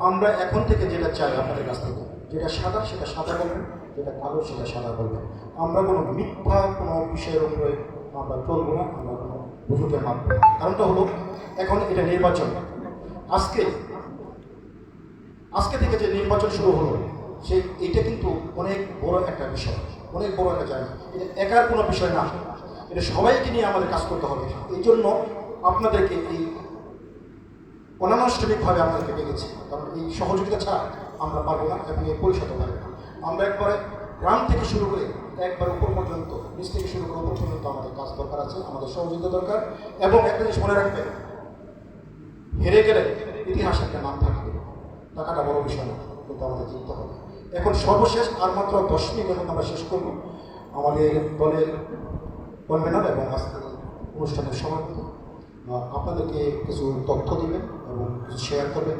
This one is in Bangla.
আমরা এখন থেকে যেটা চাই আপনাদের কাছ থেকে, যেটা সাদা সেটা সাদা বলবেন, যেটা কালো সেটা সাদা বলবেন। আমরা কোনো মিথ্যা কোনো বিষয়ের উপরে আমরা চলবো না, আমরা কোনো বুঝতে মানবো না। কারণটা হলো এখন এটা নির্বাচন। আজকে আজকে থেকে যে নির্বাচন শুরু হলো, সেই এইটা কিন্তু অনেক বড় একটা বিষয়, অনেক বড় একটা জায়গা। এটা একার কোনো বিষয় না, এটা সবাইকে নিয়ে আমাদের কাজ করতে হবে। এই জন্য আপনাদেরকে এই অনানুষ্ঠানিকভাবে আপনাদেরকে ডেকেছি, কারণ এই সহযোগিতা ছাড়া আমরা পারবো না এবং এই পরিষদও পারবে না। আমরা একবারে গ্রাম থেকে শুরু করে একবার উপর পর্যন্ত, নিচ থেকে শুরু করে উপর পর্যন্ত আমাদের কাজ দরকার আছে, আমাদের সহযোগিতা দরকার। এবং একটা জিনিস মনে রাখবেন, হেরে গেলে ইতিহাস একটা নাম থাকবে, টাকাটা বড় বিষয় না, কিন্তু আমাদের জিততে হবে। এখন সর্বশেষ আর মাত্র 10 মিনিটের মধ্যে আমরা শেষ করব। আমাদের দলের কনভেনার এবং আজকের অনুষ্ঠানের সভাপতি আপনাদেরকে কিছু তথ্য দিবেন এবং কিছু শেয়ার করবেন।